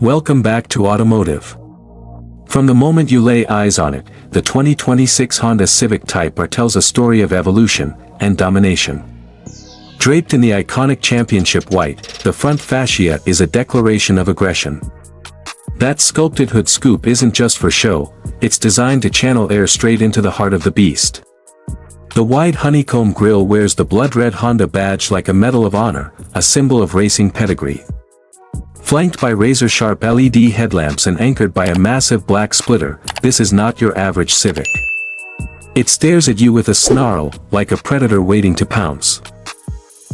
Welcome back to Automotive. From the moment you lay eyes on it, the 2026 Honda Civic Type R tells a story of evolution and domination. Draped in the iconic championship white, the front fascia is a declaration of aggression. That sculpted hood scoop isn't just for show, it's designed to channel air straight into the heart of the beast. The wide honeycomb grille wears the blood-red Honda badge like a Medal of Honor, a symbol of racing pedigree. Flanked by razor-sharp LED headlamps and anchored by a massive black splitter, this is not your average Civic. It stares at you with a snarl, like a predator waiting to pounce.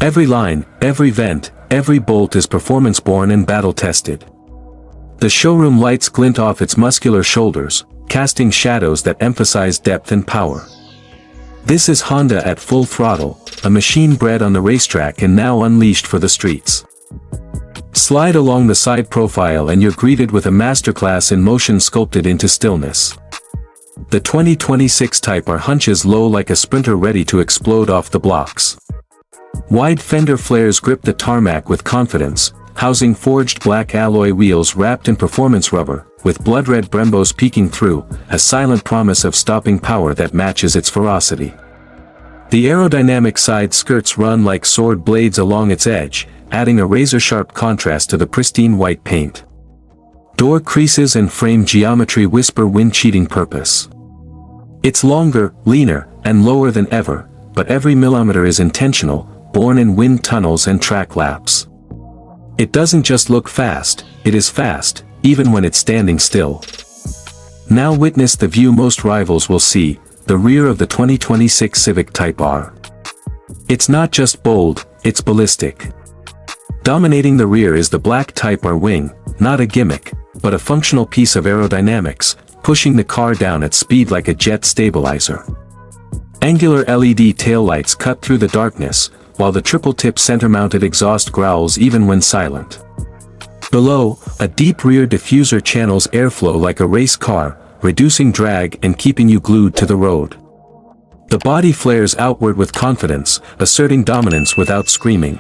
Every line, every vent, every bolt is performance-born and battle-tested. The showroom lights glint off its muscular shoulders, casting shadows that emphasize depth and power. This is Honda at full throttle, a machine bred on the racetrack and now unleashed for the streets. Slide along the side profile and you're greeted with a masterclass in motion sculpted into stillness. The 2026 Type R hunches low like a sprinter ready to explode off the blocks. Wide fender flares grip the tarmac with confidence, housing forged black alloy wheels wrapped in performance rubber, with blood-red Brembos peeking through, a silent promise of stopping power that matches its ferocity. The aerodynamic side skirts run like sword blades along its edge, adding a razor-sharp contrast to the pristine white paint. Door creases and frame geometry whisper wind-cheating purpose. It's longer, leaner, and lower than ever, but every millimeter is intentional, born in wind tunnels and track laps. It doesn't just look fast, it is fast, even when it's standing still. Now witness the view most rivals will see, the rear of the 2026 Civic Type R. It's not just bold, it's ballistic. Dominating the rear is the black Type R wing, not a gimmick, but a functional piece of aerodynamics, pushing the car down at speed like a jet stabilizer. Angular LED taillights cut through the darkness, while the triple-tip center-mounted exhaust growls even when silent. Below, a deep rear diffuser channels airflow like a race car, reducing drag and keeping you glued to the road. The body flares outward with confidence, asserting dominance without screaming.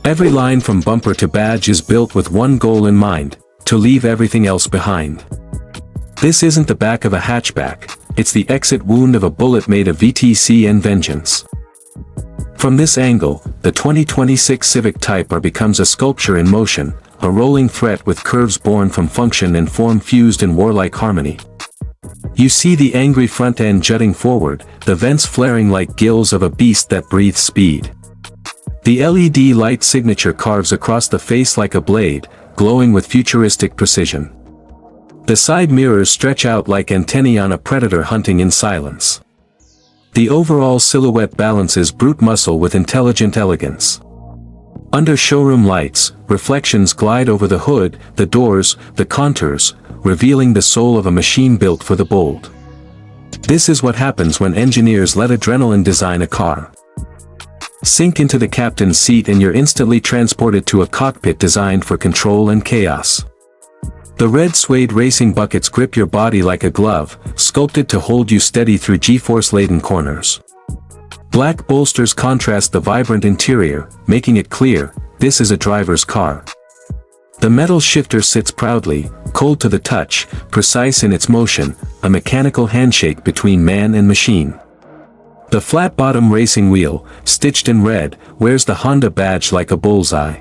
Every line from bumper to badge is built with one goal in mind, to leave everything else behind. This isn't the back of a hatchback, it's the exit wound of a bullet made of VTC and vengeance. From this angle, the 2026 Civic Type R becomes a sculpture in motion, a rolling threat with curves born from function and form fused in warlike harmony. You see the angry front end jutting forward, the vents flaring like gills of a beast that breathes speed. The LED light signature carves across the face like a blade, glowing with futuristic precision. The side mirrors stretch out like antennae on a predator hunting in silence. The overall silhouette balances brute muscle with intelligent elegance. Under showroom lights, reflections glide over the hood, the doors, the contours, revealing the soul of a machine built for the bold. This is what happens when engineers let adrenaline design a car. Sink into the captain's seat and you're instantly transported to a cockpit designed for control and chaos. The red suede racing buckets grip your body like a glove, sculpted to hold you steady through G-force-laden corners. Black bolsters contrast the vibrant interior, making it clear, this is a driver's car. The metal shifter sits proudly, cold to the touch, precise in its motion, a mechanical handshake between man and machine. The flat-bottom racing wheel, stitched in red, wears the Honda badge like a bullseye.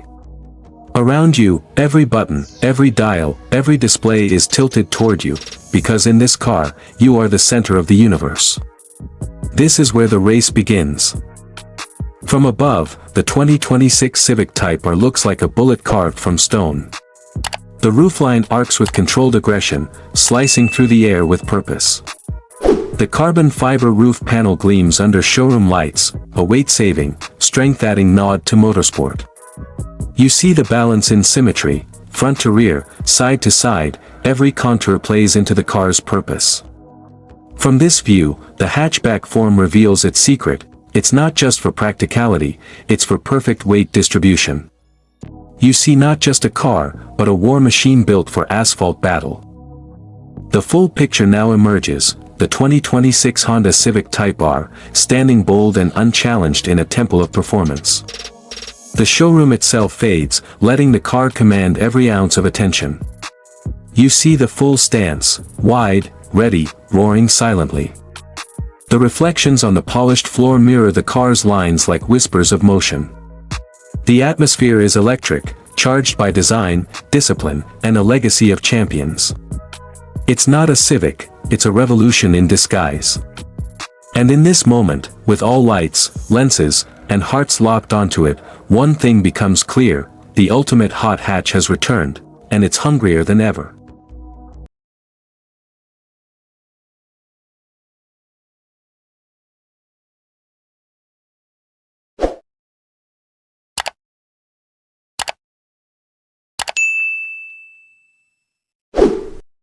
Around you, every button, every dial, every display is tilted toward you, because in this car, you are the center of the universe. This is where the race begins. From above, the 2026 Civic Type R looks like a bullet carved from stone. The roofline arcs with controlled aggression, slicing through the air with purpose. The carbon fiber roof panel gleams under showroom lights, a weight-saving, strength-adding nod to motorsport. You see the balance in symmetry, front to rear, side to side, every contour plays into the car's purpose. From this view, the hatchback form reveals its secret, it's not just for practicality, it's for perfect weight distribution. You see not just a car, but a war machine built for asphalt battle. The full picture now emerges, the 2026 Honda Civic Type R, standing bold and unchallenged in a temple of performance. The showroom itself fades, letting the car command every ounce of attention. You see the full stance, wide, ready, roaring silently. The reflections on the polished floor mirror the car's lines like whispers of motion. The atmosphere is electric, charged by design, discipline, and a legacy of champions. It's not a Civic, it's a revolution in disguise. And in this moment, with all lights, lenses, and hearts locked onto it, one thing becomes clear: the ultimate hot hatch has returned, and it's hungrier than ever.